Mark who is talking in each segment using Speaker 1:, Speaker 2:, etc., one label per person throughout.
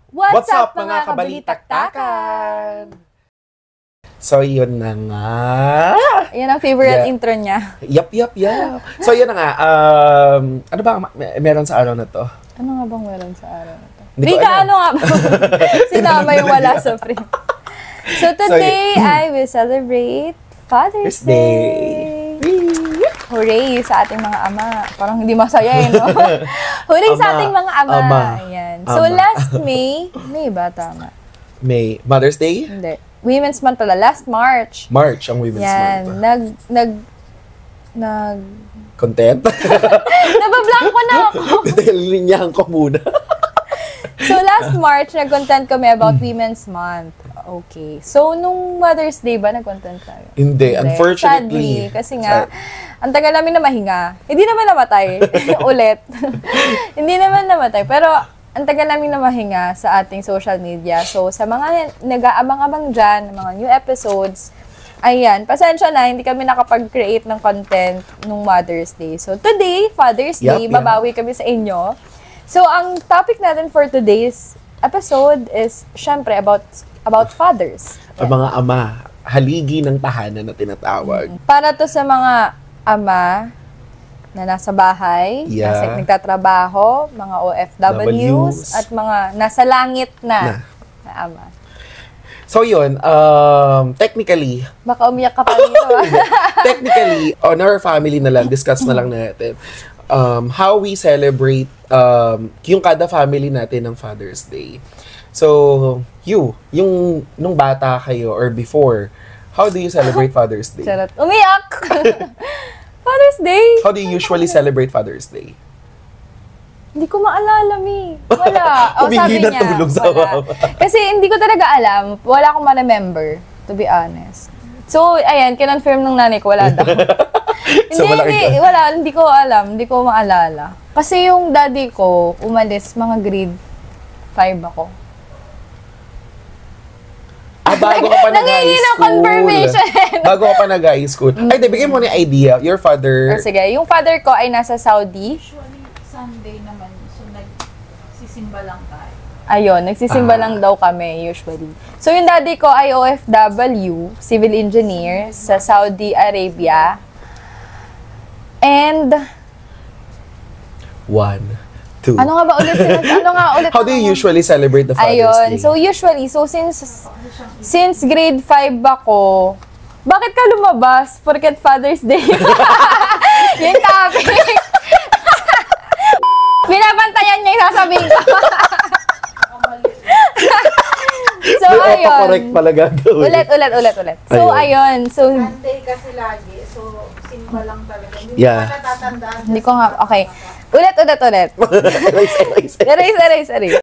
Speaker 1: What's up mga kabalitaktakan? So, yun na nga.
Speaker 2: Yan ang favorite intro niya.
Speaker 1: Yup. So, yun na nga. Ano ba meron sa araw na to?
Speaker 2: Ano nga bang meron sa araw na to? Rika, ano nga ba? Sinama yung wala sa frame. So, today, I will celebrate Father's Day. Hooray sa ating mga ama. Parang hindi masaya no? Hooray sa ating mga ama. Ayan. So, last May ba? Tama.
Speaker 1: May. Mother's Day?
Speaker 2: Hindi. Women's Month pala. Last March.
Speaker 1: March ang Women's Month.
Speaker 2: Yan.
Speaker 1: Content?
Speaker 2: Nabablanko na ako.
Speaker 1: Lilinyahan ko muna.
Speaker 2: So, last March, nag-content kami about Women's Month. Okay. So, nung Mother's Day ba, nag-content tayo?
Speaker 1: Hindi. Unfortunately.
Speaker 2: Sadly. Kasi nga, ang tagal namin na mahinga. Hindi naman namatay. Ulit. Hindi naman namatay. Pero, ang tagal namin na mahinga sa ating social media. So, sa mga nag-aabang-abang dyan, mga new episodes, ayan, pasensya na, hindi kami nakapag-create ng content nung Mother's Day. So, today, Father's Day, babawi kami sa inyo. So, ang topic natin for today's episode is, syempre, about fathers.
Speaker 1: Ang mga ama, haligi ng tahanan na tinatawag.
Speaker 2: Para to sa mga ama na nasa bahay, nagtatrabaho, mga OFWs, at mga nasa langit na ama.
Speaker 1: So yun, technically,
Speaker 2: baka umiyak ka pa dito.
Speaker 1: Technically, on our family na lang, discuss na lang natin how we celebrate yung kada family natin ng Father's Day. So, nung bata kayo or before, how do you celebrate Father's Day?
Speaker 2: Charot. Umiyak! Father's Day!
Speaker 1: How do you usually celebrate Father's Day?
Speaker 2: Hindi ko maalala, Mi. Wala. Sabi niya, wala. Kasi hindi ko talaga alam. Wala akong ma-remember, to be honest. So, ayan, kinonfirm ng nanay ko, wala daw. Hindi ko alam. Hindi ko maalala. Kasi yung daddy ko, umalis, mga grade 5 ako.
Speaker 1: Bago ka pa
Speaker 2: nag-high school. Confirmation.
Speaker 1: Bago ka pa nag-high school. Ay, bigyan mo na idea. Your father...
Speaker 2: sige, yung father ko ay nasa Saudi.
Speaker 3: Usually, Sunday naman. So, nagsisimba lang tayo.
Speaker 2: Ayun, nagsisimba lang daw kami usually. So, yung daddy ko ay OFW, civil engineer sa Saudi Arabia. And...
Speaker 1: 1, 2.
Speaker 2: Ano nga ba ulit?
Speaker 1: How do you usually celebrate the Father's Day?
Speaker 2: So usually, since grade 5 ako, bakit ka lumabas? Porket Father's Day. Yung topic. Binabantayan niya yung sasabihin ko. So, ayun.
Speaker 1: Correct pala gagawin.
Speaker 2: Ulit. So, ayun. So,
Speaker 3: Sunday kasi lagi. So, simba lang talaga. Hindi
Speaker 1: ko
Speaker 3: natatandaan.
Speaker 2: Hindi ko nga. Okay. Ulit. Erase.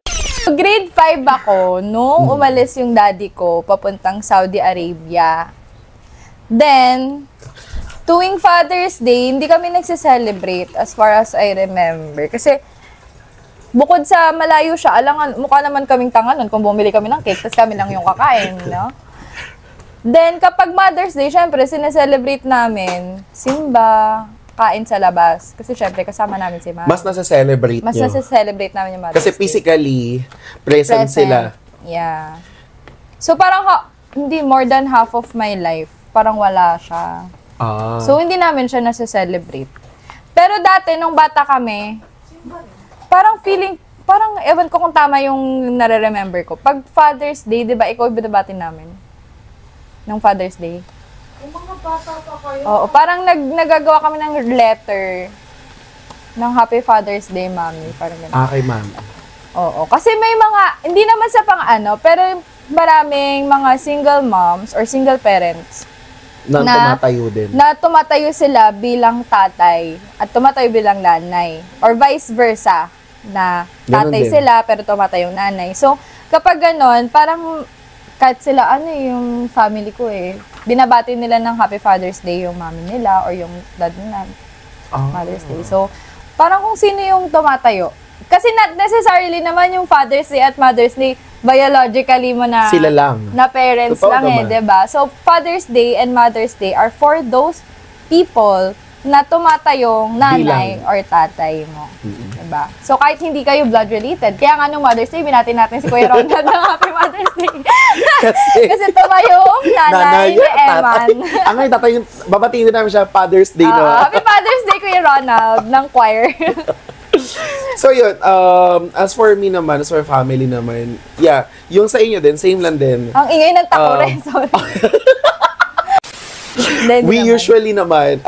Speaker 2: Grade 5 ako nung umalis yung daddy ko papuntang Saudi Arabia. Then, tuwing Father's Day, hindi kami nagse-celebrate as far as I remember. Kasi, bukod sa malayo siya, mukha naman kaming tanga nun kung bumili kami ng cake, tapos kami lang yung kakain, no? Then, kapag Mother's Day, syempre, sineselebrate namin, simba, kain sa labas. Kasi syempre, kasama namin si Mama.
Speaker 1: Mas nasa-celebrate nyo.
Speaker 2: Mas nasa-celebrate namin yung Mother's
Speaker 1: Day. Kasi physically, present sila.
Speaker 2: Yeah. So, parang hindi more than half of my life, parang wala siya. So, hindi namin siya nasa-celebrate. Pero dati, nung bata kami, parang ewan ko kung tama yung nare-remember ko. Pag Father's Day, di ba, ikaw binabatin namin? Ng Father's Day.
Speaker 3: Yung mga bata pa kayo.
Speaker 2: Oo, parang nagagawa kami ng letter ng Happy Father's Day, Mami. Parang ganun.
Speaker 1: Kay Mami.
Speaker 2: Oo, kasi may mga, hindi naman sa pero maraming mga single moms or single parents
Speaker 1: na tumatayo din.
Speaker 2: Na tumatayo sila bilang tatay at tumatayo bilang nanay. Or vice versa, na tatay sila pero tumatayo yung nanay. So, kapag ganon, parang kahit sila, yung family ko binabati nila ng Happy Father's Day yung mami nila or yung dad nila. Father's Day. So, parang kung sino yung tumatayo. Kasi not necessarily naman yung Father's Day at Mother's Day, biologically mo na
Speaker 1: sila lang.
Speaker 2: Na parents lang diba? So, Father's Day and Mother's Day are for those people na tumatayong nanay or tatay mo. Diba? So, kahit hindi kayo blood related, kaya nga nung Mother's Day, binati natin si Kuya Ronald ng Happy Mother's Day. Kasi tumayong nanay ni Eman.
Speaker 1: Ang ay, tatay, babatiin din namin siya Father's Day, no?
Speaker 2: Happy Father's Day, Kuya Ronald, ng choir.
Speaker 1: So yun, as for me naman, as for family naman, yeah, yung sa inyo din, same lang din.
Speaker 2: Ang ingay ng tako rin, sorry.
Speaker 1: We usually naman,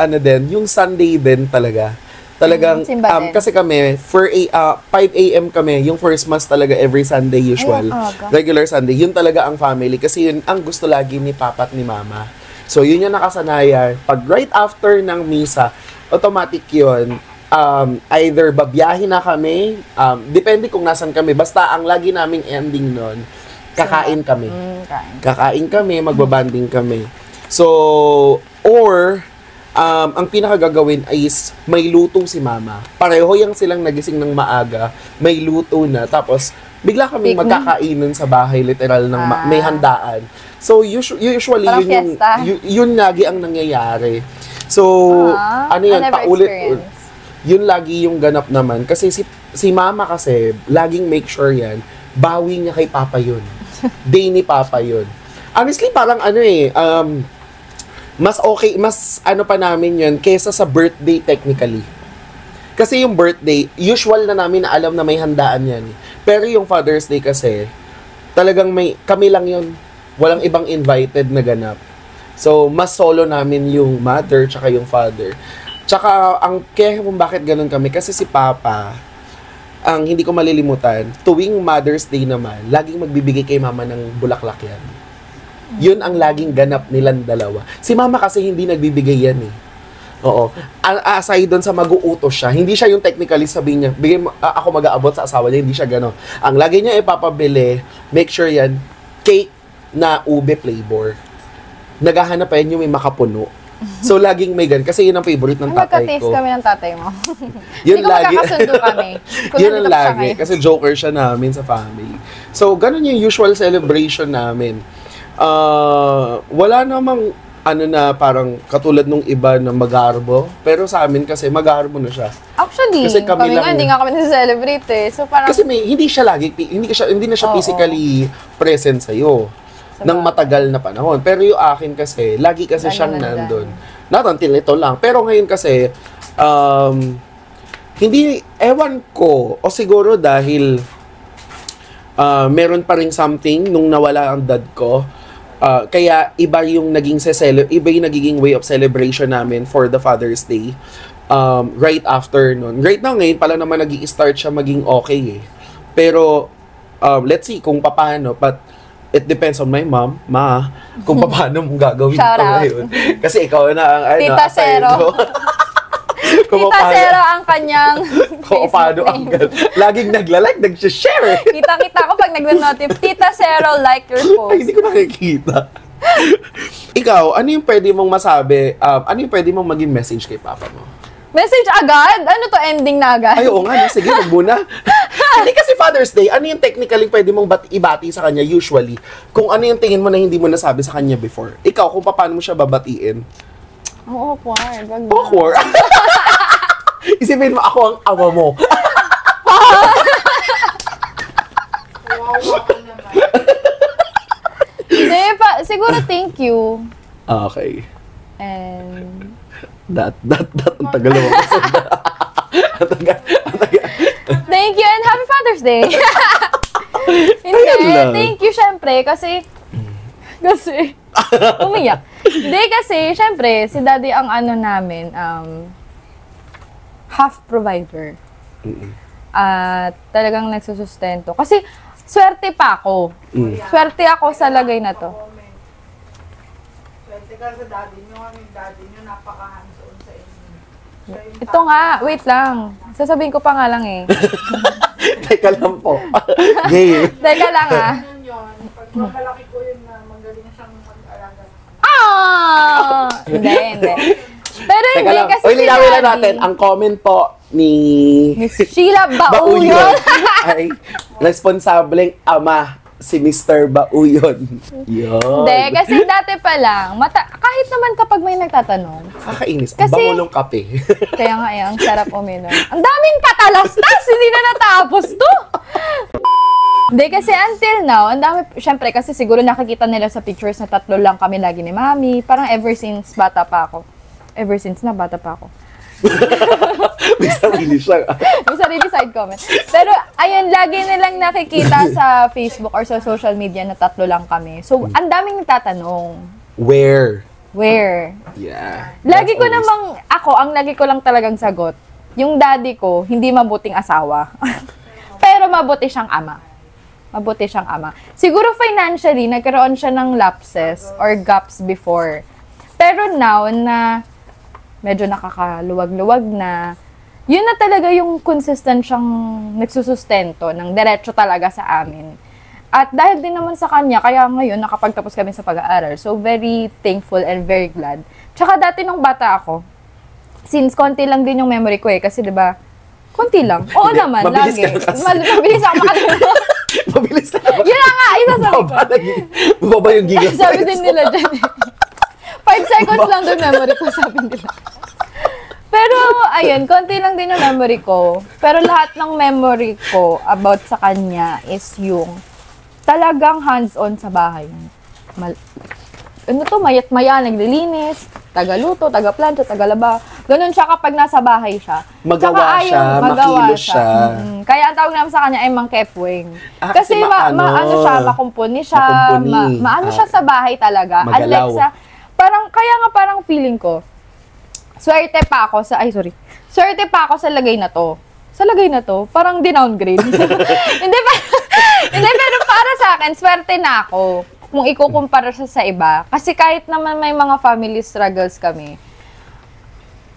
Speaker 1: yung Sunday din talaga. Talagang,
Speaker 2: Simba din.
Speaker 1: kasi kami, 5 a.m. kami, yung first mass talaga every Sunday usual. Regular Sunday, yun talaga ang family. Kasi yun ang gusto lagi ni Papa at ni Mama. So yun yung nakasanayan. Pag right after ng misa, automatic yun. Either babiyahin na kami, depende kung nasan kami. Basta ang lagi naming ending nun, kakain kami. Kakain kami, magbabanding kami. So, or, ang pinakagagawin is may luto si Mama. Pareho yung silang nagising ng maaga, may luto na. Tapos, bigla kami magkakainan sa bahay, literal, ng may handaan. So, usually, yun lagi ang nangyayari. So, paulit, yun lagi yung ganap naman. Kasi si Mama kasi, laging make sure yan, bawi niya kay Papa yun. Day ni Papa yun. Honestly, parang mas okay, mas pa namin yun kesa sa birthday technically. Kasi yung birthday, usual na namin na alam na may handaan yan. Pero yung Father's Day kasi, talagang kami lang yun. Walang ibang invited na ganap. So, mas solo namin yung mother tsaka yung father. Tsaka, kaya kung bakit ganun kami, kasi si Papa, ang hindi ko malilimutan, tuwing Mother's Day naman, laging magbibigay kay Mama ng bulaklak yan. Yun ang laging ganap nilang dalawa. Si Mama kasi hindi nagbibigay yan eh. Oo. Aside doon sa mag-uutos siya, hindi siya yung technically sabihin niya, bigay mo, ako mag-aabot sa asawa niya, hindi siya gano'n. Ang lagi niya ipapabili, make sure yan, cake na ube flavor. Naghahanap pa yan yung may makapuno. So, laging may gan. Kasi yun ang favorite ng tatay ko.
Speaker 2: Magka-taste kami ng tatay mo.
Speaker 1: Yun
Speaker 2: hindi
Speaker 1: lagi.
Speaker 2: ko magkakasundo kami.
Speaker 1: Yun ang lagi. Kasi joker siya namin sa family. So, ganun yung usual celebration namin. Wala namang na parang katulad nung iba na magarbo. Pero sa amin kasi magarbo na siya.
Speaker 2: Actually, kasi kami nga, hindi nga kami nasa-celebrate eh. So, parang,
Speaker 1: kasi hindi siya lagi, hindi na siya physically present sa'yo ng matagal na panahon. Pero yung akin kasi, lagi kasi siyang nandun. Not until ito lang. Pero ngayon kasi, hindi, ewan ko, o siguro dahil meron pa rin something nung nawala ang dad ko, kaya iba yung nagiging way of celebration namin for the Father's Day. Right after nun. Right now, ngayon pala naman nag-i-start siya maging okay eh. Pero, let's see kung paano. But, it depends on my mom, kung paano mong gagawin ito ngayon. Kasi ikaw na ang
Speaker 2: Tita Zero. Tita Zero ang kanyang
Speaker 1: kung paano ang laging nagla-like, nag-share.
Speaker 2: Kita-kita ko pag nag-notif, Tita Zero, like your post.
Speaker 1: Ay, hindi ko nakikita. Ikaw, ano yung pwede mong masabi, ano yung pwede mong maging message kay Papa mo?
Speaker 2: Message agad? Ano to, ending na agad?
Speaker 1: Ay, oo nga, sige, wag muna. Hindi kasi Father's Day, ano yung technically pwede mong ibati sa kanya usually? Kung ano yung tingin mo na hindi mo nasabi sa kanya before. Ikaw, kung paano mo siya babatiin?
Speaker 2: Oo, awkward. Wag na.
Speaker 1: Awkward? Isipin mo, ako ang awa mo.
Speaker 2: Hindi pa, siguro thank you.
Speaker 1: Okay.
Speaker 2: And
Speaker 1: That, ang tagal mo. Ang tagal.
Speaker 2: thank you and happy Father's Day. Hindi, thank you syempre kasi umiyak. Hindi kasi syempre si Daddy ang namin half provider. At talagang nagsusustento. Kasi swerte pa ako. Swerte ako sa lagay na to.
Speaker 3: Swerte ka sa daddy nyo, aming daddy nyo, napaka-hands-on sa inyo.
Speaker 2: Ito nga, wait lang. Sasabihin ko pa nga lang eh.
Speaker 1: Teka lang po. Game.
Speaker 2: Teka lang ah.
Speaker 3: Yun yun, pag makalaki ko yun na magaling siyang mag-alaga.
Speaker 2: Hindi. Pero
Speaker 1: Teka
Speaker 2: hindi
Speaker 1: lang.
Speaker 2: kasi
Speaker 1: Uy,
Speaker 2: si
Speaker 1: linawin lang
Speaker 2: Daddy.
Speaker 1: natin. Ang comment po ni
Speaker 2: Miss Sheila Bauyon.
Speaker 1: ay responsableng ama si Mr. Bau yun. Yun.
Speaker 2: Hindi, kasi dati pa lang, kahit naman kapag may nagtatanong,
Speaker 1: Kakainis. Ang
Speaker 2: Kasi-
Speaker 1: bango ng kape.
Speaker 2: kaya nga ang sarap uminom. Ang daming patalastas! Hindi na natapos to! Hindi, kasi until now, ang dami, syempre, kasi siguro nakikita nila sa pictures na 3 lang kami lagi ni Mami. Parang ever since bata pa ako. Ever since na bata pa ako.
Speaker 1: May sarili siya.
Speaker 2: May sarili side comment. Pero, ayun, lagi nilang nakikita sa Facebook or sa social media na 3 lang kami. So, ang daming nagtatanong.
Speaker 1: Where?
Speaker 2: Where?
Speaker 1: Yeah.
Speaker 2: Lagi
Speaker 1: That's
Speaker 2: ko
Speaker 1: always-
Speaker 2: namang, ang lagi ko lang talagang sagot, yung daddy ko, hindi mabuting asawa. Pero mabuti siyang ama. Mabuti siyang ama. Siguro financially, nagkaroon siya ng lapses or gaps before. Pero now na medyo nakakaluwag-luwag na, yun na talaga yung consistent siyang nagsusustento ng diretso talaga sa amin. At dahil din naman sa kanya, kaya ngayon nakapagtapos kami sa pag-aaral. So, very thankful and very glad. Tsaka dati nung bata ako, since konti lang din yung memory ko kasi 'di ba? Konti lang. Oo
Speaker 1: Hindi,
Speaker 2: naman,
Speaker 1: mabilis
Speaker 2: lagi.
Speaker 1: ka na kasi.
Speaker 2: Mabilis ako makalimutan.
Speaker 1: Mabilis ka naman.
Speaker 2: Yun na nga, isasabi ko.
Speaker 1: Baba yung gigabytes.
Speaker 2: Sabi din nila dyan. 5 seconds lang doon memory ko, sabi nila. Pero, ayun, konti lang din yung memory ko. Pero lahat ng memory ko about sa kanya is yung talagang hands-on sa bahay. Mayat-maya, naglilinis, taga-luto, taga-plancha, taga-laba. Ganun siya kapag nasa bahay siya.
Speaker 1: Magawa
Speaker 2: Tsaka
Speaker 1: siya, makilos siya.
Speaker 2: Kaya ang tawag namin sa kanya ay Mang Kepwing.
Speaker 1: Ah,
Speaker 2: Kasi
Speaker 1: kasi
Speaker 2: maano siya, makumpuni siya,
Speaker 1: Makumpuni.
Speaker 2: maano siya sa bahay talaga.
Speaker 1: Magalaw.
Speaker 2: Unlike sa, parang feeling ko, swerte pa ako sa sa lagay na to. Sa lagay na to, parang dinowngrade. Hindi, pero para sa akin, swerte na ako kung ikukumpara siya sa iba. Kasi kahit naman may mga family struggles kami,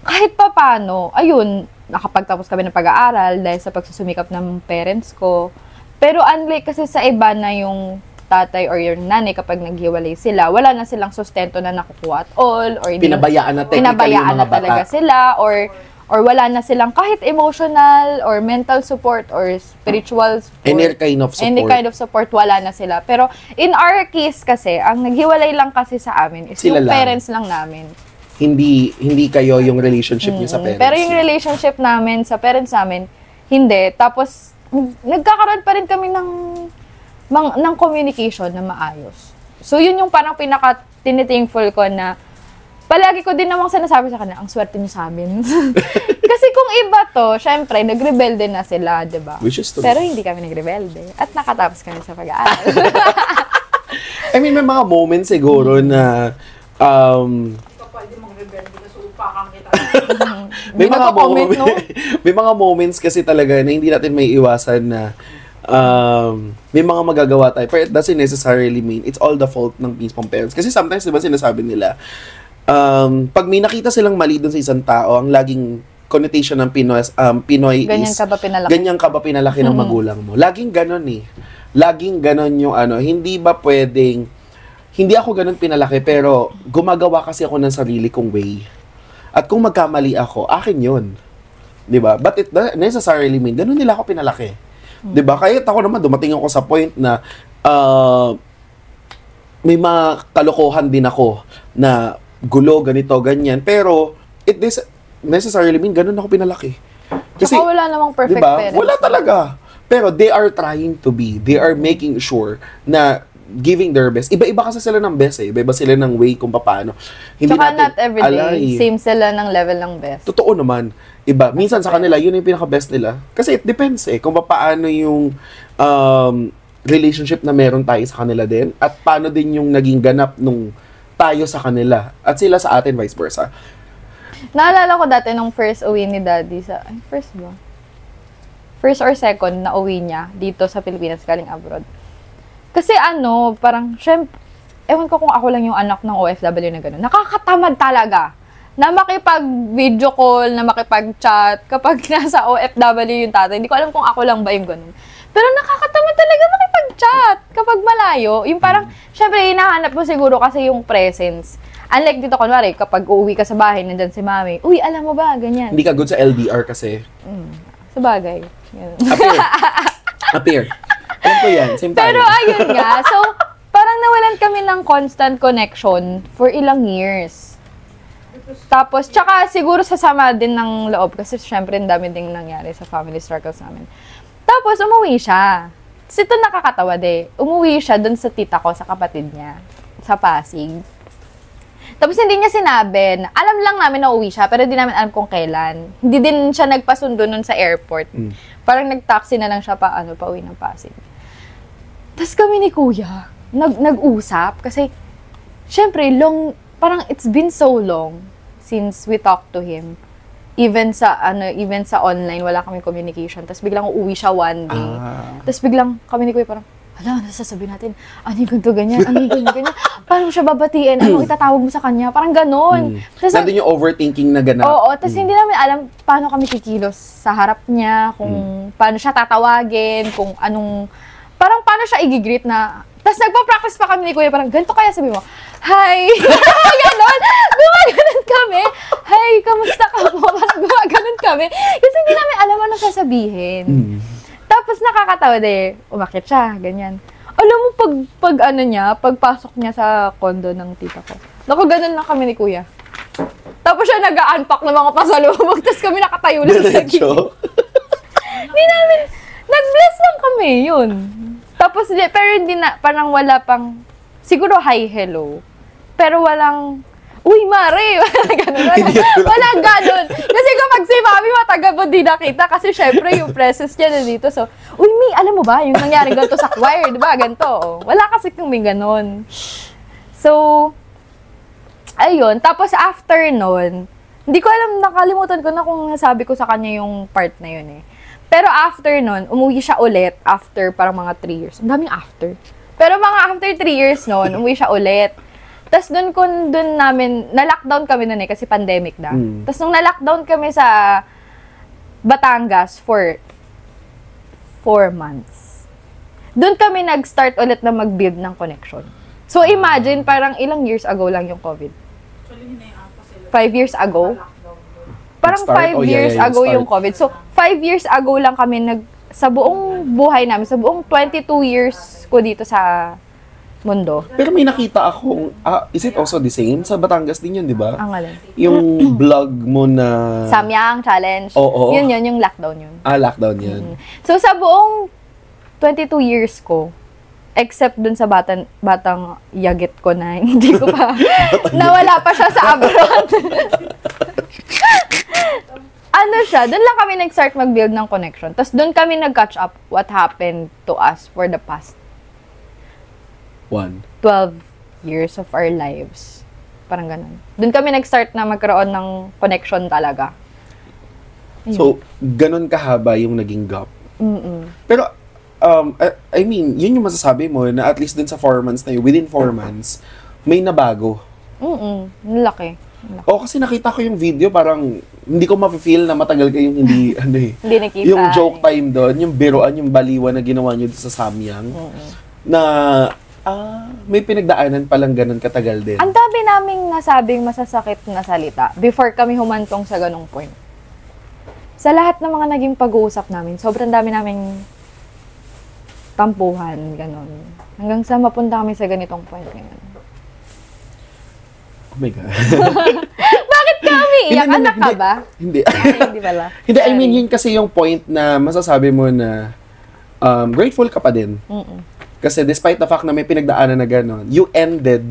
Speaker 2: kahit pa paano, ayun, nakapagtapos kami ng pag-aaral dahil sa pagsusumikap ng parents ko. Pero unlike kasi sa iba na yung tatay or yung nanay kapag naghiwalay sila, wala na silang sustento na nakukuha at all. Or
Speaker 1: Pinabayaan na technically yung
Speaker 2: pinabayaan
Speaker 1: mga
Speaker 2: na talaga
Speaker 1: bata.
Speaker 2: sila or wala na silang kahit emotional or mental support or spiritual support.
Speaker 1: Any kind of support.
Speaker 2: Any kind of support, wala na sila. Pero in our case kasi, ang naghiwalay lang kasi sa amin is
Speaker 1: Sila
Speaker 2: yung
Speaker 1: lang.
Speaker 2: parents lang namin.
Speaker 1: Hindi kayo yung relationship niyo sa parents.
Speaker 2: Pero yung relationship namin sa parents namin, hindi. Tapos, nagkakaroon pa rin kami ng communication na maayos. So, yun yung parang pinaka-tinithankful ko na palagi ko din namang sinasabi sa kanila, ang swerte niyo sa amin. Kasi kung iba to, syempre, nagrebelde na sila, di ba?
Speaker 1: Which is true.
Speaker 2: Pero hindi kami nagrebelde. At nakatapos kami sa pag-aaral.
Speaker 1: I mean, may mga moments siguro na
Speaker 3: Kapag di mag-rebelde ka, so upakang kita.
Speaker 1: may
Speaker 2: Hindi
Speaker 1: mga
Speaker 2: nagko-comment, no?
Speaker 1: may mga moments kasi talaga na hindi natin may iwasan na may mga magagawa tayo. Pero it doesn't necessarily mean it's all the fault ng mismong parents. Kasi sometimes, di ba, sinasabi nila, pag may nakita silang mali dun sa isang tao, ang laging connotation ng Pinoy
Speaker 2: Ganyan
Speaker 1: is,
Speaker 2: ka ba pinalaki?
Speaker 1: ganyan ka ba pinalaki ng magulang mo? Laging ganon eh. Laging ganon yung hindi ba pwedeng, hindi ako ganon pinalaki, pero gumagawa kasi ako ng sarili kong way. At kung magkamali ako, akin yun. Di ba? But it doesn't necessarily mean, ganon nila ako pinalaki. Di ba? Kahit ako naman, dumating ako sa point na, may mga kalokohan din ako na gulo, ganito, ganyan. Pero, it necessarily mean, ganun ako pinalaki. Kasi,
Speaker 2: Tsaka wala namang perfect
Speaker 1: diba?
Speaker 2: parents.
Speaker 1: Wala talaga. Pero, they are trying to be. They are making sure na giving their best. Iba-iba kasi sila ng best eh. Iba-iba sila ng way kung paano. Hindi
Speaker 2: Tsaka not everyday,
Speaker 1: alay.
Speaker 2: same sila ng level ng best.
Speaker 1: Totoo naman. Iba. Minsan sa kanila, yun yung pinaka-best nila. Kasi it depends eh. Kung paano yung relationship na meron tayo sa kanila din. At paano din yung naging ganap nung tayo sa kanila. At sila sa atin, vice versa.
Speaker 2: Naalala ko dati nung first uwi ni Daddy sa... Ay, first ba? First or second na uwi niya dito sa Pilipinas galing abroad. Kasi parang, syempre, ewan ko kung ako lang yung anak ng OFW na gano'n. Nakakatamad talaga na makipag-video call, na makipag-chat kapag nasa OFW yung tatay. Hindi ko alam kung ako lang ba yung gano'n. Pero nakakatamad talaga makipag-chat kapag malayo. Yung parang, syempre, hinahanap mo siguro kasi yung presence. Unlike dito, kunwari, kapag uuwi ka sa bahay, nandyan si mami, uy, alam mo ba, ganyan.
Speaker 1: Hindi ka good sa LDR kasi.
Speaker 2: Sa bagay. Yan.
Speaker 1: Appear. Alam ko yan, same tayo.
Speaker 2: Pero ayun nga, so parang nawalan kami ng constant connection for ilang years. Tapos, tsaka siguro sasama din ng loob kasi syempre ang dami ding nangyari sa family circles namin. Tapos, umuwi siya. Kasi ito nakakatawa umuwi siya dun sa tita ko, sa kapatid niya, sa Pasig. Tapos hindi niya sinabi, alam lang namin na uwi siya, pero hindi namin alam kung kailan. Hindi din siya nagpasundo nun sa airport. Parang nag-taxi na lang siya pa uwi ng Pasig. Tapos kami ni Kuya, nag-usap kasi syempre parang it's been so long since we talked to him. Even sa online wala kaming communication. Tapos biglang uuwi siya one day. Tapos biglang kami ni Kuya parang, hala, sasabihin natin, ano yung ganito, ganyan, ano yung ganyan. Paano mo siya babatiin? Ano itatawag mo sa kanya? Parang ganon.
Speaker 1: Nandun yung overthinking na ganap.
Speaker 2: Oo, tapos hindi namin alam paano kami kikilos sa harap niya, kung paano siya tatawagin, kung anong, parang paano siya i-greet na, tapos nagpa-practice pa kami ni Kuya, parang ganito kaya sabi mo, hi! Ganon! Gumaganon kami. Hi, kamusta ka po? Parang gumaganon kami. Kasi hindi namin alam ano sasabihin. Tapos nakakatawa umakit siya, ganyan. Alam mo, pagpasok niya sa condo ng tita ko, naku, ganun lang kami ni Kuya. Tapos siya nag-unpack ng mga pasalubog, tapos kami nakatayo lang sa gilid. Hindi namin, nag-bless lang kami, yun. Tapos, pero hindi na, parang wala pang, siguro hi, hello. Pero walang, uy, Mare! Walang ganun. Kasi kapag si Mami, matagal mo di nakita kasi syempre yung presence niya na dito. So, uy, Mi, alam mo ba yung nangyari ganito sa choir? Diba? Ganito. Oh. Wala kasi kung may ganun. So, ayun. Tapos after nun, hindi ko alam, nakalimutan ko na kung nasabi ko sa kanya yung part na yun eh. Pero after nun, umuwi siya ulit after parang mga 3 years. Ang daming after. Pero mga after 3 years nun, umuwi siya ulit. Tapos doon namin, na-lockdown kami nun eh, kasi pandemic na. Tapos nung na-lockdown kami sa Batangas for 4 months, doon kami nag-start ulit na mag-build ng connection. So imagine, parang ilang years ago lang yung COVID. 5 years ago? Parang 5 years ago yung COVID. So 5 years ago lang kami sa buong buhay namin, sa buong 22 years ko dito sa mundo.
Speaker 1: Pero may nakita akong, is it also the same? Sa Batangas din yun, di ba?
Speaker 2: Ang alin?
Speaker 1: Yung vlog mo na...
Speaker 2: Samyang Challenge.
Speaker 1: Oo.
Speaker 2: Yun, yung lockdown yun.
Speaker 1: Lockdown yun.
Speaker 2: So, sa buong 22 years ko, except dun sa batang yagit ko na hindi ko pa, nawala pa siya sa abroad. Doon lang kami nag-start mag-build ng connection. Tapos doon kami nag-catch up what happened to us for the past 12 years of our lives. Parang ganun. Doon kami nag-start na magkaroon ng connection talaga. Ayun.
Speaker 1: So, ganun kahaba yung naging gap. Pero, I mean, yun yung masasabi mo na at least dun sa 4 months na yun, within 4 months, may nabago.
Speaker 2: Laki.
Speaker 1: Kasi nakita ko yung video, parang hindi ko ma-feel na matagal kayong hindi,
Speaker 2: hindi nakita.
Speaker 1: Yung joke time doon, yung biruan, yung baliwan na ginawa nyo sa Samyang, na may pinagdaanan palang ganun katagal din.
Speaker 2: Ang dami naming nasabing masasakit na salita before kami humantong sa ganung point. Sa lahat ng mga naging pag-uusap namin, sobrang dami naming tampuhan, ganun. Hanggang sa mapunta kami sa ganitong point ngayon.
Speaker 1: Oh my God.
Speaker 2: Bakit kami? Iyak? Anak ka ba?
Speaker 1: Hindi.
Speaker 2: Hindi pala.
Speaker 1: Hindi, I mean, yun kasi yung point na masasabi mo na grateful ka pa din. Kasi despite the fact na may pinagdaanan na gano'n, you ended,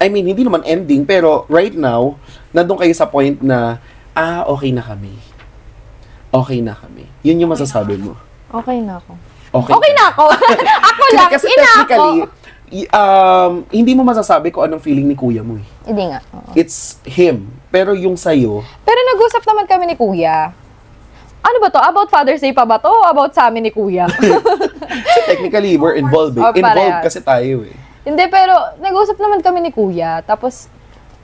Speaker 1: I mean, hindi naman ending, pero right now, nandun kayo sa point na, okay na kami. Okay na kami. Yun yung masasabi mo.
Speaker 2: Okay na ako.
Speaker 1: Okay
Speaker 2: na ako? Ako lang,
Speaker 1: kasi technically, hindi mo masasabi kung anong feeling ni kuya mo eh.
Speaker 2: Hindi nga.
Speaker 1: It's him. Pero yung sa'yo...
Speaker 2: Pero nag-usap naman kami ni kuya. Ano ba to? About Father's Day pa ba to? O about sa amin ni kuya?
Speaker 1: So technically, we're involved eh. Involved kasi tayo eh.
Speaker 2: Hindi, pero nag-usap naman kami ni kuya. Tapos,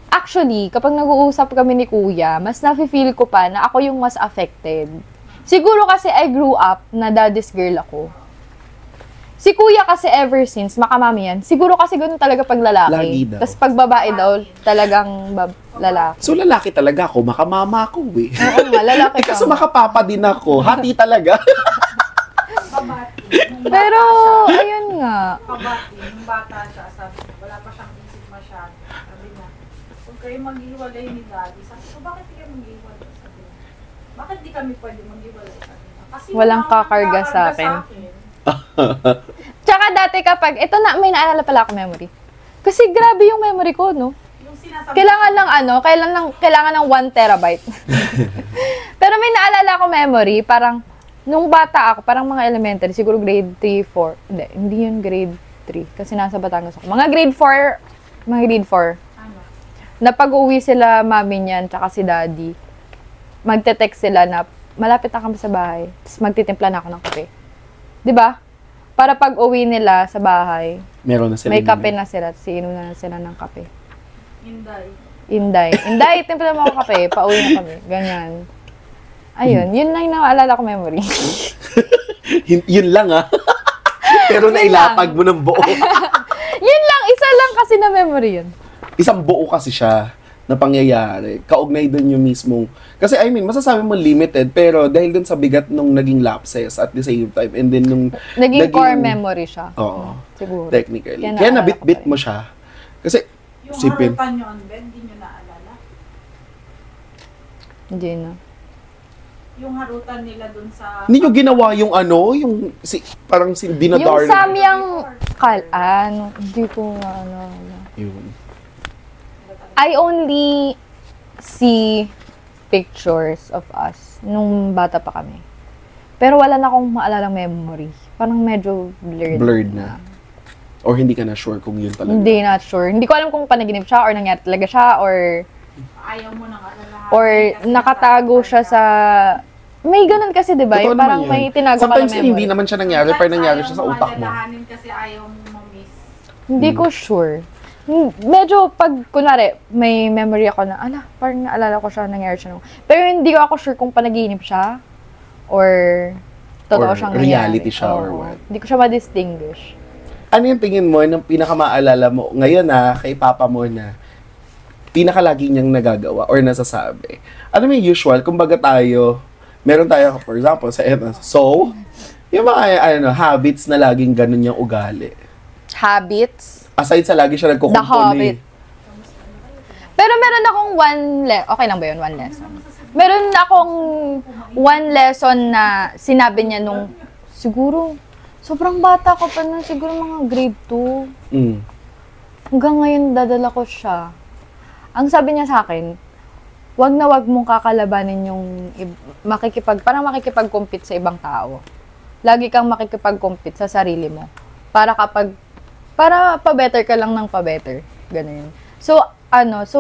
Speaker 2: actually, kapag nag-uusap kami ni kuya, mas nafe-feel ko pa na ako yung mas affected. Siguro kasi I grew up na daddy's girl ako. Si kuya kasi ever since, makamami yan, siguro kasi ganun talaga pag lalaki.
Speaker 1: Lagi daw.
Speaker 2: Tapos pag babae daw, talagang lalaki.
Speaker 1: So lalaki talaga ako, makamama ako eh.
Speaker 2: Oo nga, lalaki ka.
Speaker 1: Kasi makapapa din ako, hati talaga.
Speaker 3: kabati. Nung bata
Speaker 2: Pero,
Speaker 3: siya,
Speaker 2: ayun nga.
Speaker 3: kabati, nung bata siya, sabi niya, wala pa siyang isip masyado. Sabi niya, huwag kayo maghiwalay ni daddy. Sabi ko, bakit di kayo maghiwalay? Sabi niya, bakit di kami pwede maghiwalay? Sabi niya, kasi
Speaker 2: Walang
Speaker 3: wala
Speaker 2: kakarga
Speaker 3: kang
Speaker 2: sa akin. Tsaka dati kapag, ito na, may naalala pala ako memory. Kasi grabe yung memory ko, no?
Speaker 3: Yung sinasabi
Speaker 2: Kailangan ng kailangan ng 1 terabyte. Pero may naalala ko memory, parang, nung bata ako, parang mga elementary, siguro grade 3, 4, hindi yun grade 3, kasi nasa Batangas ako. Mga grade 4,
Speaker 3: ano,
Speaker 2: na pag-uwi sila mami niyan, tsaka si daddy, magte-text sila na, malapit na kami sa bahay, tapos magtitimpla na ako ng kape. 'Di ba? Para pag uwi nila sa bahay,
Speaker 1: Meron na sila.
Speaker 2: may kape na sila, inom na sila ng kape.
Speaker 3: Inday.
Speaker 2: Inday, timpla mo ako kape, pauwi na kami. Ganyan. Ayun, yun lang yung naalala ko memory.
Speaker 1: Yun lang Pero nailapag mo ng buo.
Speaker 2: Yun lang, isa lang kasi na memory yun.
Speaker 1: Isang buo kasi siya na pangyayari. Kaugnay dun yung mismong... Kasi I mean, masasabi mo limited, pero dahil dun sa bigat nung naging lapses at the same time, and then nung...
Speaker 2: Naging core memory siya.
Speaker 1: Oo.
Speaker 2: Siguro.
Speaker 1: Technically.
Speaker 2: Kaya
Speaker 1: Kaya
Speaker 2: naalala
Speaker 1: nabit-bit
Speaker 2: ko pa
Speaker 1: mo siya. Kasi,
Speaker 3: Yung
Speaker 1: sipin.
Speaker 3: harutan nyo on bed, di nyo naalala?
Speaker 2: Hindi na.
Speaker 3: Yung harutan nila dun sa...
Speaker 1: Hindi nyo ginawa yung parang si dinadar.
Speaker 2: Yung samyang hindi ko
Speaker 1: Yun.
Speaker 2: I only see pictures of us nung bata pa kami. Pero wala na akong maalalang memory. Parang medyo blurred.
Speaker 1: Blurred na. Or hindi ka na sure kung yun talaga.
Speaker 2: Hindi, not sure. Hindi ko alam kung panaginip siya or nangyari talaga siya or
Speaker 3: Ayaw mo nang alalahanin.
Speaker 2: or
Speaker 3: kasi
Speaker 2: nakatago siya sa... May ganun kasi, di ba?
Speaker 1: Totoo
Speaker 2: Yung parang
Speaker 1: naman yun.
Speaker 2: may tinago ka na
Speaker 1: Sometimes
Speaker 2: memory.
Speaker 1: hindi naman siya nangyari, pero nangyari siya sa utak mo.
Speaker 3: Alalahanin kasi ayaw mo ma-miss.
Speaker 2: Hindi ko sure. Medyo pag, kunwari, may memory ako na, parang naalala ko siya, nangyari siya nung. Pero hindi ko ako sure kung panaginip siya or totoo
Speaker 1: Or
Speaker 2: siyang nangyari.
Speaker 1: reality siya or
Speaker 2: Oo.
Speaker 1: what.
Speaker 2: Hindi ko siya ma-distinguish.
Speaker 1: Ano yung tingin mo ng pinakamaalala mo ngayon kay papa mo na pinakalagi niyang nagagawa or nasasabi? Ano may usual? Kumbaga meron tayo, for example, sa so, yung mga habits na laging ganun yung ugali.
Speaker 2: Habits?
Speaker 1: Aside sa lagi siya
Speaker 2: The
Speaker 1: nagkukumpuni.
Speaker 2: Hobbit. Pero meron akong okay lang ba yun? 1 lesson? Meron akong 1 lesson na sinabi niya nung, siguro, sobrang bata ko pa na, siguro mga grade 2.
Speaker 1: Mm.
Speaker 2: Hanggang ngayon, dadala ko siya. Ang sabi niya sa akin, wag na wag mong kakalabanin yung parang makikipag-compete sa ibang tao. Lagi kang makikipag-compete sa sarili mo. Para pa-better ka lang ng pa-better. Ganun. So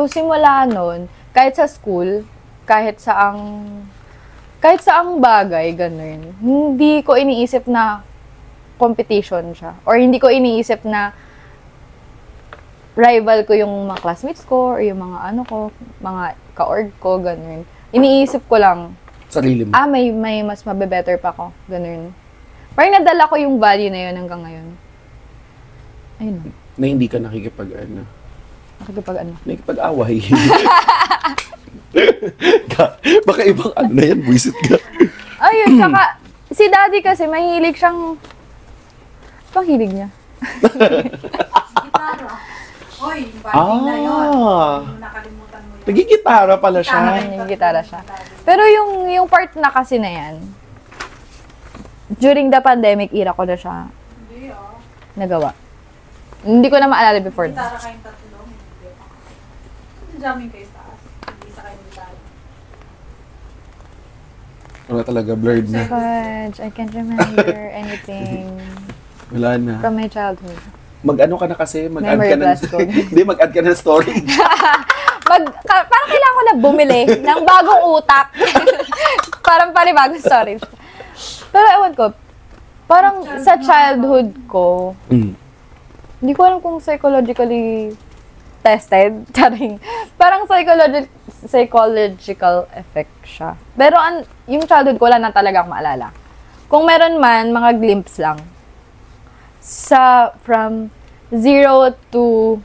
Speaker 2: simula nun, kahit sa school, kahit saang bagay, ganun. Hindi ko iniisip na competition siya. Or hindi ko iniisip na rival ko yung mga classmates ko or yung mga mga ka-org ko, ganun. Iniisip ko lang,
Speaker 1: Sarili mo.
Speaker 2: may mas mabe-better pa ako, ganun. Parang nadala ko yung value na yun hanggang ngayon. Ayun.
Speaker 1: Na hindi ka nakikipag nakikipag-away. Baka ibang na yan, buisit ka.
Speaker 2: Ayun, tsaka, si daddy kasi, mahilig siyang, pang hilig niya.
Speaker 3: Gitara. Oy, yung banding na yun. Yung nakalimutan mo yun.
Speaker 1: Nagigitara pala siya.
Speaker 2: Yung gitara siya. Pero yung part na kasi na yan, during the pandemic era ko na siya
Speaker 3: Hindi
Speaker 2: nagawa. Hindi ko na maalala before na.
Speaker 3: Gitara kayong tatlo. Hindi jamming kayo sa taas. Hindi sa kayong gitara.
Speaker 1: Wala talaga, blurred na.
Speaker 2: Fudge, I can't remember anything
Speaker 1: Wala na.
Speaker 2: from my childhood.
Speaker 1: Mag-ano ka na kasi, mag-add
Speaker 2: Memory
Speaker 1: ka na.
Speaker 2: blast code.
Speaker 1: Hindi, mag-add ka na storage.
Speaker 2: Parang kailangan ko na bumili ng bagong utak. Parang panibagong storage. Pero ewan ko, parang sa childhood ko, hindi ko alam kung psychologically tested. Charing. Parang psychological effect siya. Pero yung childhood ko, wala na talaga akong maalala. Kung meron man, mga glimpse lang. From 0 to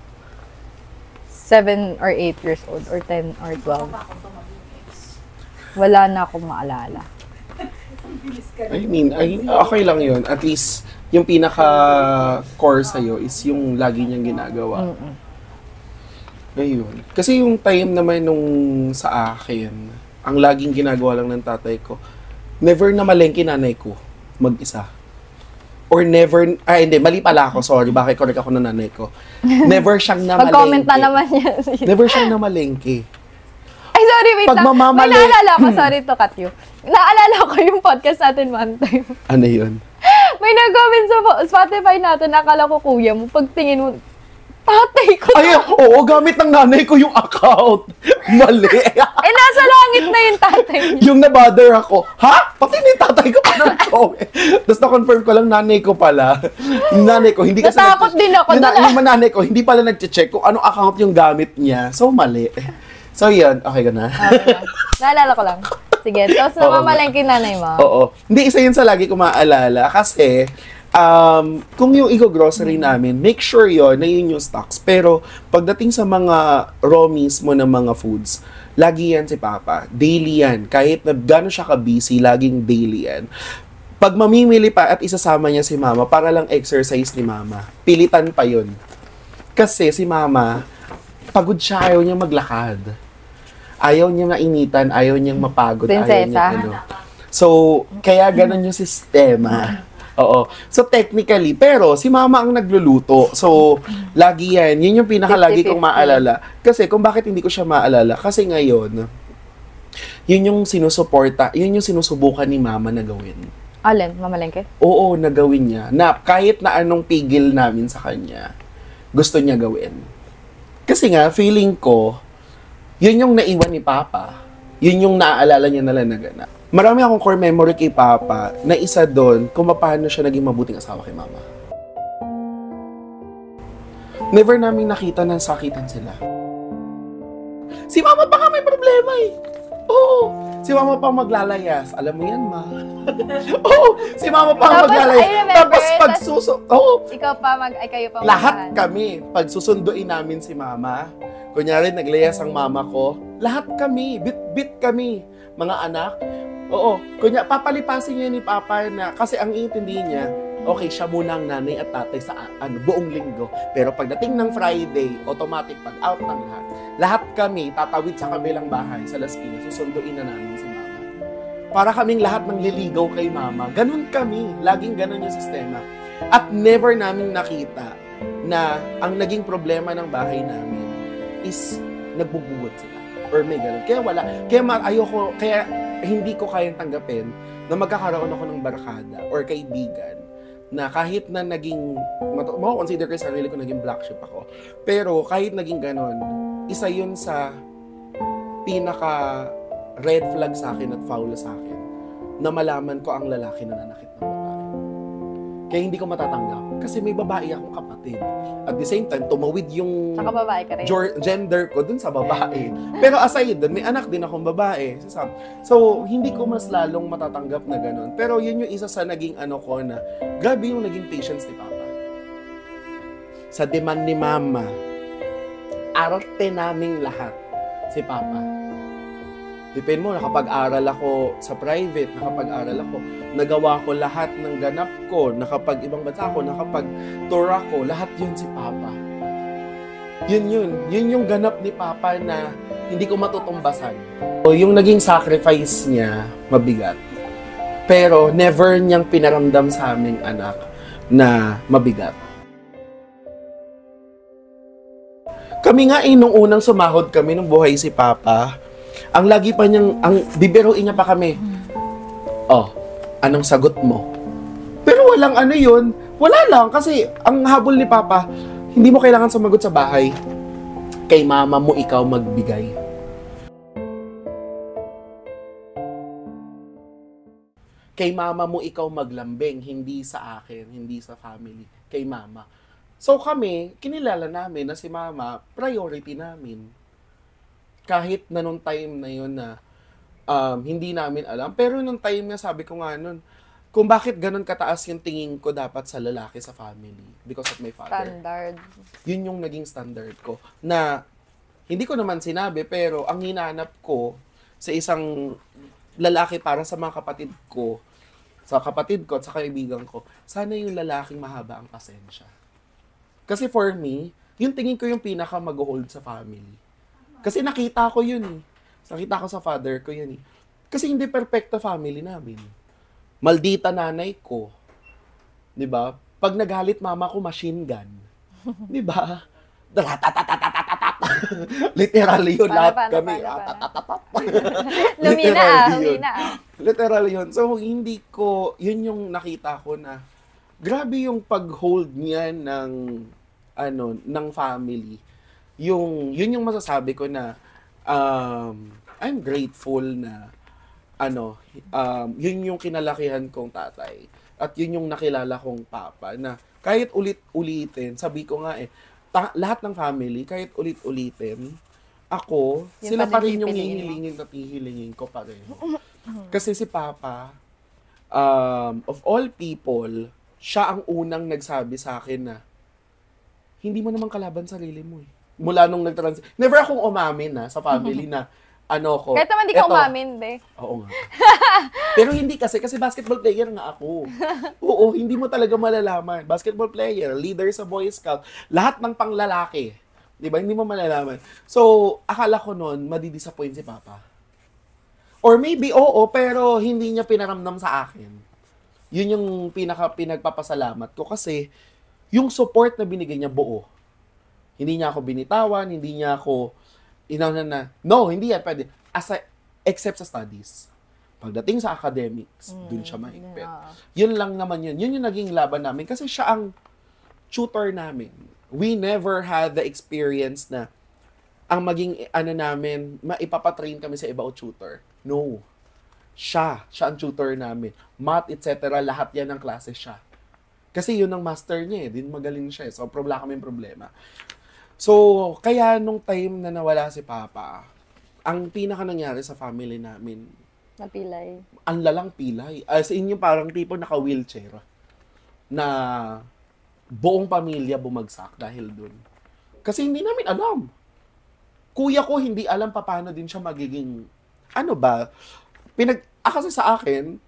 Speaker 2: 7 or 8 years old, or 10 or 12. Wala na akong maalala.
Speaker 3: Bilis ka
Speaker 1: I mean, okay lang yun. At least, yung pinaka-core sa'yo is yung lagi niyang ginagawa. Ayun. Kasi yung time naman nung sa akin, ang laging ginagawa lang ng tatay ko, never na malengke nanay ko mag-isa. Or never, hindi, mali pala ako, sorry, bakit correct ako ng nanay ko. Never siyang namalengke.
Speaker 2: Mag-comment na naman yan.
Speaker 1: Never siyang namalengke.
Speaker 2: Ay, sorry, wait lang.
Speaker 1: Pagmamamali-
Speaker 2: May naalala ko, sorry to cut you. Naalala ko yung podcast natin one time.
Speaker 1: Ano yun?
Speaker 2: May nag-comment sa Spotify natin, akala ko kuya mo, pagtingin mo, tatay ko.
Speaker 1: Ay, oo, gamit ng nanay ko yung account. Mali.
Speaker 2: Eh, nasa langit na yung tatay niya.
Speaker 1: Yung nabother ako, ha? Pati na yung tatay ko pala ko. Tapos na-confirm ko lang nanay ko pala. Yung nanay ko, hindi kasi
Speaker 2: Natakot din ako doon.
Speaker 1: Yung nanay ko, hindi pala nag-check kung anong account yung gamit niya. So, mali. So, yun. Okay ka na?
Speaker 2: Okay lang. Naalala ko lang. Sige, tapos namamalengke nanay mo.
Speaker 1: Oo. Hindi, isa yun sa lagi ko maalala. Kasi, kung yung grocery namin, make sure yon na yun yung stocks. Pero, pagdating sa mga raw mismo ng mga foods, lagi yan si Papa. Daily yan. Kahit na gano'n siya ka-busy, laging daily yan. Pag mamimili pa at isasama niya si Mama, para lang exercise ni Mama, pilitan pa yun. Kasi si Mama, pagod siya, ayaw niya maglakad. Ayaw niya mainitan, ayaw niyang mapagod.
Speaker 2: Prinsesa.
Speaker 1: Ayaw niya, So, kaya ganun yung sistema. Oo. So, technically, pero si Mama ang nagluluto. So, lagi yan. Yun yung pinakalagi kong
Speaker 2: 50-50.
Speaker 1: maalala. Kasi, kung bakit hindi ko siya maalala, kasi ngayon, yun yung sinusuporta, yun yung sinusubukan ni Mama na gawin.
Speaker 2: Alin? Mamalengke?
Speaker 1: Oo, nagawin niya. Na kahit na anong pigil namin sa kanya, gusto niya gawin. Kasi nga, feeling ko, yun yung naiwan ni Papa. Yun yung naaalala niya na lang na ganap. Marami akong core memory kay Papa na isa doon kung paano siya naging mabuting asawa kay Mama. Never namin nakita na sakitan sila. Si Mama pa nga may problema eh. Oo. Si Mama pa maglalayas. Alam mo yan, Ma. Oo. Si Mama pa
Speaker 2: Tapos,
Speaker 1: maglalayas.
Speaker 2: I remember,
Speaker 1: Tapos kayo pa
Speaker 2: mag.
Speaker 1: lahat kami, pag susunduin namin si Mama, kunyari naglayas ang mama ko, lahat kami, bit-bit kami, mga anak. Oo, papalipasin niya ni Papa na, kasi ang iintindihin niya, okay, siya muna ang nanay at tatay sa buong linggo. Pero pagdating ng Friday, automatic pag out ng lahat kami, tatawid sa kabilang bahay, sa Las Piñas, susunduin na namin si Mama. Para kaming lahat ng liligaw kay Mama. Ganun kami, laging ganun yung sistema. At never namin nakita na ang naging problema ng bahay namin is nagbubugot sila or may ganun. Kaya wala. Kaya hindi ko kayang tanggapin na magkakaroon ako ng barkada or kaibigan na kahit na naging, consider ko sa sarili ko naging black sheep ako. Pero kahit naging ganun, isa yun sa pinaka red flag sa akin at foul sa akin na malaman ko ang lalaki na nanakit ng babae. Kaya hindi ko matatanggap. Kasi may babae akong kapatid. At the same time, tumawid yung
Speaker 2: Saka babae ka rin.
Speaker 1: gender ko dun sa babae. Pero aside dun, may anak din akong babae. So, hindi ko mas lalong matatanggap na ganun. Pero yun yung isa sa naging ko na, grabe yung naging patience ni Papa. Sa demand ni Mama, arte naming lahat si Papa. Depende mo, nakapag-aral ako sa private, nakapag-aral ako, nagawa ko lahat ng ganap ko, nakapag-ibang bansa ako, nakapag-tour ako, lahat yun si Papa. Yun yung ganap ni Papa na hindi ko matutumbasan. So, yung naging sacrifice niya, mabigat. Pero never niyang pinaramdam sa aming anak na mabigat. Kami nga nung unang sumahod kami, nung buhay si Papa, ang lagi pa niyang, bibiruin niya pa kami. Oh, anong sagot mo? Pero walang yun. Wala lang, kasi ang habol ni Papa, hindi mo kailangan sumagot sa bahay. Kay Mama mo ikaw magbigay. Kay Mama mo ikaw maglambing, hindi sa akin, hindi sa family. Kay Mama. So kami, kinilala namin na si Mama, priority namin. Kahit na nung time na yun na hindi namin alam. Pero nung time na sabi ko nga nun, kung bakit ganun kataas yung tingin ko dapat sa lalaki sa family. Because of my father.
Speaker 2: Standard.
Speaker 1: Yun yung naging standard ko. Na, hindi ko naman sinabi, pero ang hinanap ko sa isang lalaki para sa mga kapatid ko, sa kapatid ko at sa kaibigan ko, sana yung lalaking mahaba ang pasensya. Kasi for me, yung tingin ko yung pinaka mag-hold sa family. Kasi nakita ko yun eh. Nakita ko sa father ko yun eh. Kasi hindi perfecto family namin. Maldita nanay ko. 'Di ba? Pag nagalit mama ko, machine gun. 'Di ba? Literally yun, lahat kami.
Speaker 2: Lumina.
Speaker 1: Literally yun. So, hindi ko, yun yung nakita ko na, grabe yung pag-hold niya ng family. Yun yung masasabi ko na, I'm grateful na, yun yung kinalakihan kong tatay. At yun yung nakilala kong papa na kahit ulit-ulitin, sabi ko nga lahat ng family, kahit ulit-ulitin, ako,
Speaker 2: Yung
Speaker 1: sila pa rin yung
Speaker 2: panipipiliin
Speaker 1: hihilingin at hihilingin ko pa rin. Kasi si Papa, of all people, siya ang unang nagsabi sa akin na, hindi mo naman kalaban sarili mo eh. Mula nung never akong umamin sa family na, ko.
Speaker 2: Kahit naman di ka umamin, be.
Speaker 1: Oo nga. Pero hindi kasi basketball player nga ako. Oo, hindi mo talaga malalaman. Basketball player, leader sa Boy Scout, lahat ng panglalaki. 'Di ba? Hindi mo malalaman. So, akala ko noon madidisappoint si Papa. Or maybe oo, pero hindi niya pinaramdam sa akin. Yun yung pinagpapasalamat ko kasi yung support na binigay niya buo. Hindi niya ako binitawan, hindi niya ako no, hindi yan pwede. Except sa studies. Pagdating sa academics, dun siya mahigpit. Yun lang naman yun. Yun yung naging laban namin kasi siya ang tutor namin. We never had the experience na ang maging namin, maipapatrain kami sa iba o tutor. No. Siya ang tutor namin. Math, etc. Lahat yan ng klase siya. Kasi yun ang master niya Din magaling siya So, wala kaming problema. So, kaya nung time na nawala si Papa, ang pinaka nangyari sa family namin,
Speaker 2: Napilay.
Speaker 1: ang lalang pilay. As in yung parang tipo naka-wheelchair na buong pamilya bumagsak dahil dun. Kasi hindi namin alam. Kuya ko hindi alam paano din siya magiging, kasi sa akin,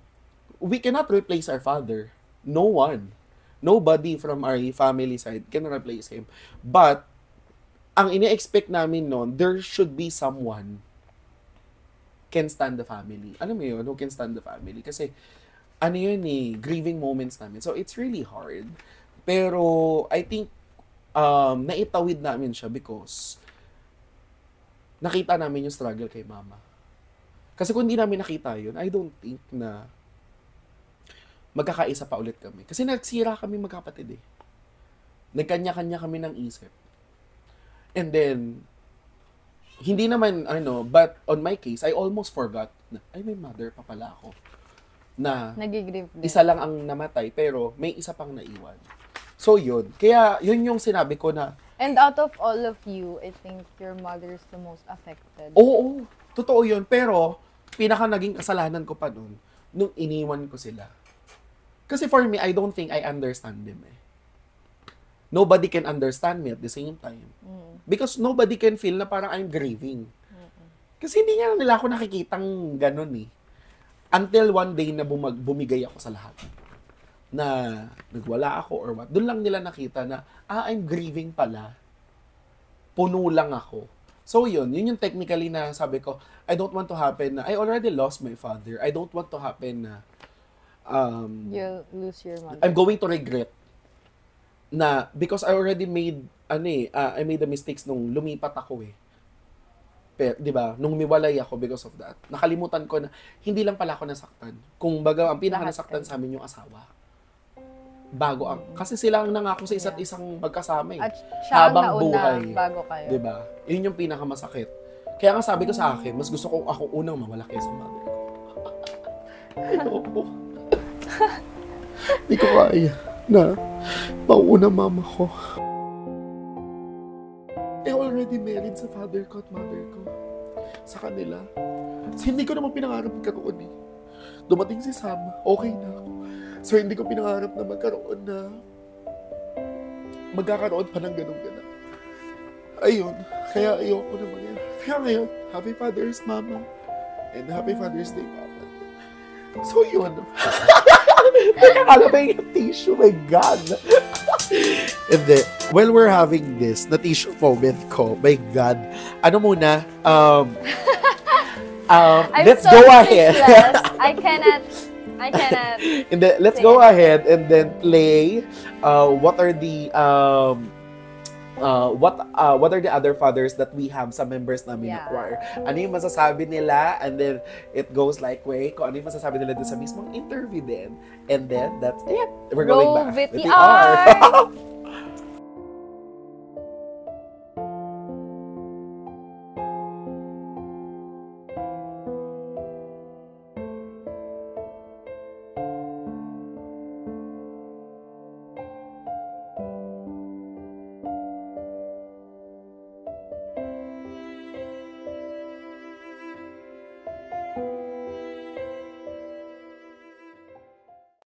Speaker 1: we cannot replace our father. No one. Nobody from our family side can replace him. But, ang ini-expect namin noon, there should be someone can stand the family. Alam mo yun, who can stand the family? Kasi, grieving moments namin. So, it's really hard. Pero, I think, naitawid namin siya because nakita namin yung struggle kay mama. Kasi kung hindi namin nakita yun, I don't think na magkakaisa pa ulit kami. Kasi nagsira kami magkapatid Nagkanya-kanya kami ng isip. And then, hindi naman, but on my case, I almost forgot na, may mother pa pala ako. Na,
Speaker 2: Nagigrieve din.
Speaker 1: isa lang ang namatay, pero may isa pang naiwan. So, yun. Kaya, yun yung sinabi ko na,
Speaker 2: And out of all of you, I think your mother is the most affected.
Speaker 1: oo, totoo yun. Pero, pinaka naging kasalanan ko pa nun, nung iniwan ko sila. Kasi for me, I don't think I understand them Nobody can understand me at the same time. Because nobody can feel na parang I'm grieving. Kasi hindi nga nila ako nakikitang ganun Until one day na bumigay ako sa lahat. Na nagwala ako or what. Doon lang nila nakita na, I'm grieving pala. Puno lang ako. So yun yung technically na sabi ko, I don't want to happen na, I already lost my father. I don't want to happen na,
Speaker 2: You'll lose your mother.
Speaker 1: I'm going to regret na because I already made I made the mistakes nung lumipat ako Pero, 'di ba? Nung miwalay ako because of that. Nakalimutan ko na hindi lang pala ako nasaktan. Kung baga ang pinaka nasaktan sa amin yung asawa. Bago ang kasi sila ang nangako sa isa't isang magkasama
Speaker 2: At siya ang
Speaker 1: habang
Speaker 2: nauna
Speaker 1: buhay.
Speaker 2: bago kayo.
Speaker 1: 'Di ba? Yun yung pinakamasakit. Kaya nga sabi ko sa akin, mas gusto kong ako unang mawala kaysa mother ko. Ayoko. Hindi ko kaya na mauna mama ko. Already married sa father ko at mother ko. Sa kanila. So, hindi ko naman pinangarap magkaroon Dumating si Sam, okay na ako. So, hindi ko pinangarap na magkakaroon pa ng ganun-ganun. Ayun. Kaya ayoko naman yan. Kaya ngayon, Happy Father's Mama. And Happy Father's Day, Papa. So, yun. Nakakala ba yung tissue? My God. And then, while we're having this, na tissue moment ko, my God. Ano muna?
Speaker 2: I'm
Speaker 1: Let's
Speaker 2: so
Speaker 1: go ahead.
Speaker 2: speechless. I cannot.
Speaker 1: And then, let's
Speaker 2: Say
Speaker 1: go
Speaker 2: it.
Speaker 1: ahead and then play what are the what are the other fathers that we have sa members namin na
Speaker 2: Yeah.
Speaker 1: choir. Ano yung masasabi nila, and then it goes like way kung ano yung masasabi nila dun sa mismong interview din. And then that's it. We're going
Speaker 2: Roll
Speaker 1: back.
Speaker 2: VTR.